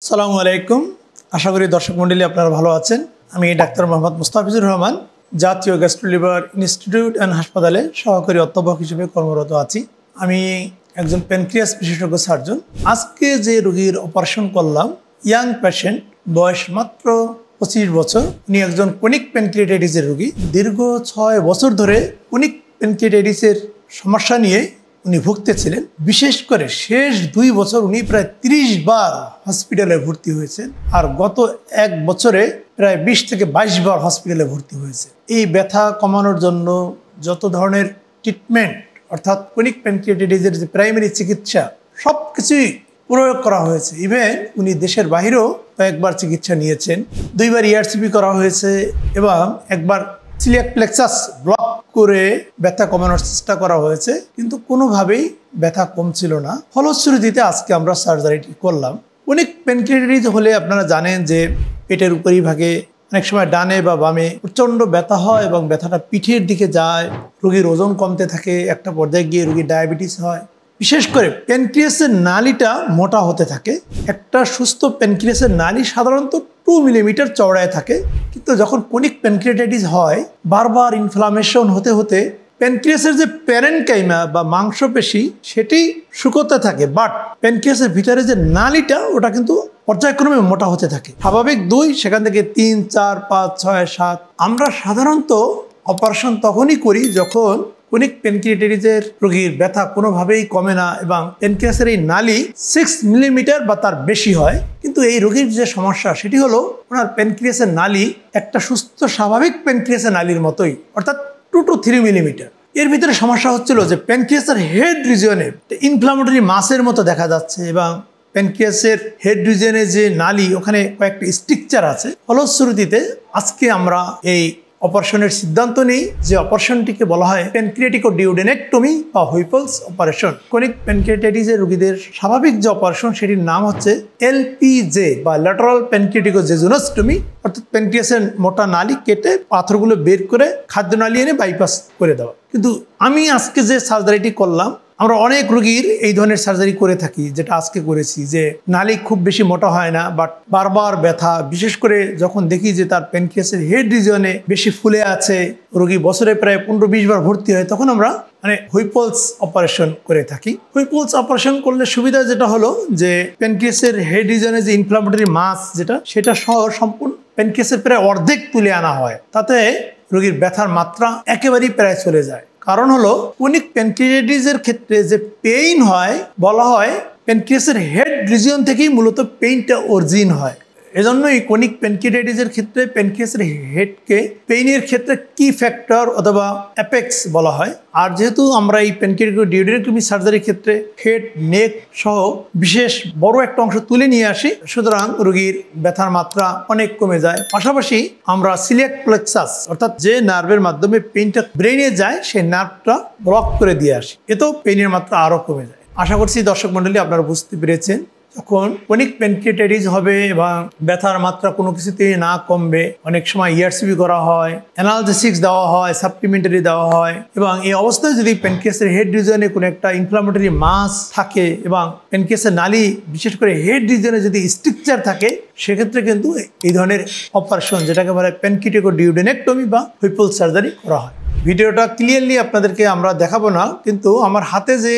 আসসালামু আলাইকুম। আশা করি দর্শক মণ্ডলী আপনারা ভালো আছেন। আমি ডাক্তার মোহাম্মদ মুস্তাফিজুর রহমান, জাতীয় গ্যাস্ট্রো-লিভার ইনস্টিটিউট অ্যান্ড হাসপাতালে সহকারী অধ্যাপক হিসেবে কর্মরত আছি। আমি একজন প্যানক্রিয়াস বিশেষজ্ঞ সার্জন। আজকে যে রোগীর অপারেশন করলাম, ইয়াং পেশেন্ট, বয়স মাত্র 25 বছর। উনি একজন ক্রনিক প্যানক্রিয়াটাইটিসের রোগী। দীর্ঘ 6 বছর ধরে ক্রনিক প্যানক্রিয়াটাইটিসের সমস্যা নিয়ে উনি ভুগতেছিলেন। বিশেষ করে শেষ 2 বছর উনি প্রায় 30 বার হসপিটালে ভর্তি হয়েছেন, আর গত 1 বছরে প্রায় 20 থেকে 22 বার হসপিটালে ভর্তি হয়েছে। এই ব্যথা কমানোর জন্য যত ধরনের ট্রিটমেন্ট, অর্থাৎ ক্রনিক প্যানক্রিয়াটাইটিসের যে প্রাইমারি চিকিৎসা, সব কিছুই প্রয়োগ করা হয়েছে। ইভেন উনি দেশের বাহিরেও কয়েকবার চিকিৎসা নিয়েছেন। 2 বার ERCP করা হয়েছে এবং একবার সিলিয়াক প্লেক্সাস ব্লক করে ব্যথা কমানোর চেষ্টা করা হয়েছে, কিন্তু কোনোভাবেই ব্যথা কমছিল না। ফলশ্রুতিতে আজকে আমরা সার্জারিটি করলাম। অনেক প্যানক্রিয়াটাইটিস হলে আপনারা জানেন যে পেটের উপরিভাগে অনেক সময় ডানে বা বামে প্রচণ্ড ব্যথা হয় এবং ব্যথাটা পিঠের দিকে যায়, রোগীর ওজন কমতে থাকে, একটা পর্যায়ে গিয়ে রোগীর ডায়াবেটিস হয়। বিশেষ করে প্যানক্রিয়াসের নালীটা মোটা হতে থাকে। একটা সুস্থ প্যানক্রিয়াসের নালী সাধারণত 2 মিলিমিটার চওড়ায় থাকে, কিন্তু যখন ক্রনিক প্যানক্রিয়াটাইটিস হয়, বারবার ইনফ্লামেশন হতে হতে প্যানক্রিয়াসের যে প্যারেনকাইমা বা মাংসপেশি সেটি শুকোতে থাকে, বাট প্যানক্রিয়াসের ভিতরে যে নালীটা ওটা কিন্তু পর্যায়ক্রমে মোটা হতে থাকে। স্বাভাবিক 2, সেখান থেকে 3, 4, 5, 6, 7। আমরা সাধারণত অপারেশন তখনই করি যখন ক্রনিক প্যানক্রিয়াটাইটিসের রোগীর ব্যথা কোনোভাবেই কমে না এবং প্যানক্রিয়াসের এই নালী 6 মিলিমিটার বা তার বেশি হয়। কিন্তু এই রোগীর যে সমস্যা সেটি হলো ওনার প্যানক্রিয়াসের নালী একটা সুস্থ স্বাভাবিক প্যানক্রিয়াসের নালীর মতোই, অর্থাৎ 2 to 3 মিলিমিটার। এর ভিতরে সমস্যা হচ্ছিল যে প্যানক্রিয়াসের হেড রিজিয়নে ইনফ্লামেটরি মাসের মতো দেখা যাচ্ছে এবং প্যানক্রিয়াসের হেড রিজিয়নে যে নালী, ওখানে কয়েকটা স্ট্রাকচার আছে। ফলশ্রুতিতে আজকে আমরা এই অপারেশনের সিদ্ধান্ত নেই, যে অপারেশনটিকে বলা হয় প্যানক্রিয়াটিকোডিউডেনেক্টমি বা হুইপলস অপারেশন। ক্রনিক প্যানক্রিয়াটাইটিসের রোগীদের স্বাভাবিক যে অপারেশন সেটির নাম হচ্ছে LPJ বা ল্যাটারাল প্যানক্রিয়াটিকোজেজুনোস্টমি, অর্থাৎ প্যানক্রিয়াসের মোটা নালী কেটে পাথরগুলো বের করে খাদ্যনালী এনে বাইপাস করে দেওয়া। কিন্তু আমি আজকে যে সার্জারিটি করলাম, আমরা অনেক রোগীর এই ধরনের সার্জারি করে থাকি, যেটা আজকে করেছি, যে নালী খুব বেশি মোটা হয় না, বাট বারবার ব্যথা। বিশেষ করে যখন দেখি যে তার প্যানক্রিয়াসের হেড রিজিয়নে বেশি ফুলে আছে, রোগী বছরে প্রায় 15-20 বার ভর্তি হয়, তখন আমরা হুইপলস অপারেশন করে থাকি। হুইপলস অপারেশন করলে সুবিধা যেটা হলো যে প্যানক্রিয়াসের হেড রিজিয়নে যে ইনফ্লামেটরি মাস সেটা সহ সম্পূর্ণ প্যানক্রিয়াসের প্রায় অর্ধেক তুলে আনা হয়। তাতে রোগীর ব্যথার মাত্রা একেবারেই প্রায় চলে যায়। কারণ হলো ক্রনিক প্যানক্রিয়াটাইটিসের ক্ষেত্রে যে পেইন হয়, বলা হয় প্যানক্রিয়াসের হেড রিজিয়ন থেকেই মূলত পেইনটা অরিজিন হয়। এজন্যই ক্রনিক প্যানক্রিয়াটাইটিসের ক্ষেত্রে প্যানক্রিয়াসের হেডকে পেইনের ক্ষেত্রে কি ফ্যাক্টর অথবা অ্যাপেক্স বলা হয়। আর যেহেতু আমরা এই প্যানক্রিয়াটিকোডিউডেনেক্টমি সার্জারির ক্ষেত্রে হেড, নেক সহ বিশেষ বড় একটা অংশ তুলে নিয়ে আসি, সুতরাং রোগীর ব্যথার মাত্রা অনেক কমে যায়। পাশাপাশি আমরা সিলিয়াক প্লেক্সাস, অর্থাৎ যে নার্ভের মাধ্যমে পেইনটা ব্রেইনে যায়, সেই নার্ভটা ব্লক করে দিয়ে আসি, এতেও পেইনের মাত্রা আরও কমে যায়। আশা করছি দর্শক মণ্ডলী আপনারা বুঝতে পেরেছেন। যখন ক্রনিক প্যানক্রিয়াটাইটিস হবে এবং ব্যথার মাত্রা কোনো কিছুতেই না কমবে, অনেক সময় ERCP করা হয়, অ্যানালজেসিক্স দেওয়া হয়, সাপ্লিমেন্টারি দেওয়া হয়, এবং এই অবস্থায় যদি প্যানক্রিয়াসের হেড রিজিয়নে কোনো একটা ইনফ্লামেটরি মাস থাকে এবং প্যানক্রিয়াসের নালী, বিশেষ করে হেড রিজিয়নে যদি স্ট্রাকচার থাকে, সেক্ষেত্রে কিন্তু এই ধরনের অপারেশন, যেটাকে বলে প্যানক্রিয়াটিকোডিউডেনেক্টমি বা হুইপলস সার্জারি করা হয়। ভিডিওটা ক্লিয়ারলি আপনাদেরকে আমরা দেখাবো না, কিন্তু আমার হাতে যে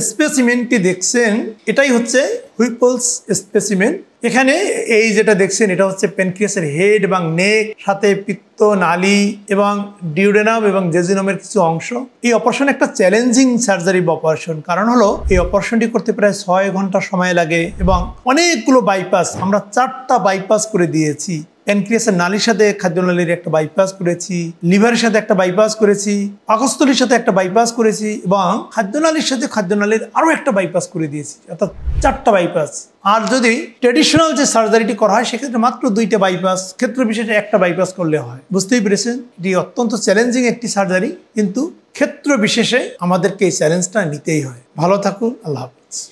স্পেসিমেনটি দেখছেন এটাই হচ্ছে হুইপলস স্পেসিমেন। এখানে এই যেটা দেখছেন এটা হচ্ছে প্যানক্রিয়াসের হেড এবং নেক, সাথে পিত্ত নালী এবং ডিউডেনাম এবং জেজুনামের কিছু অংশ। এই অপারেশন একটা চ্যালেঞ্জিং সার্জারি বা অপারেশন। কারণ হলো এই অপারেশনটি করতে প্রায় 6 ঘন্টা সময় লাগে এবং অনেকগুলো বাইপাস, আমরা 4টা বাইপাস করে দিয়েছি। প্যানক্রিয়াসের নালীর সাথে খাদ্যনালীর একটা বাইপাস করেছি, লিভারের সাথে একটা বাইপাস করেছি, পাকস্থলীর সাথে একটা বাইপাস করেছি এবং খাদ্যনালীর সাথে খাদ্যনালীর আরও একটা বাইপাস করে দিয়েছি, অর্থাৎ 4টা বাইপাস। আর যদি ট্রেডিশনাল যে সার্জারিটি করা হয় সেক্ষেত্রে মাত্র 2টা বাইপাস, ক্ষেত্র বিশেষে একটা বাইপাস করলে হয়। বুঝতেই পেরেছেন, এটি অত্যন্ত চ্যালেঞ্জিং একটি সার্জারি, কিন্তু ক্ষেত্র বিশেষে আমাদেরকে এই চ্যালেঞ্জটা নিতেই হয়। ভালো থাকুন, আল্লাহ হাফেজ।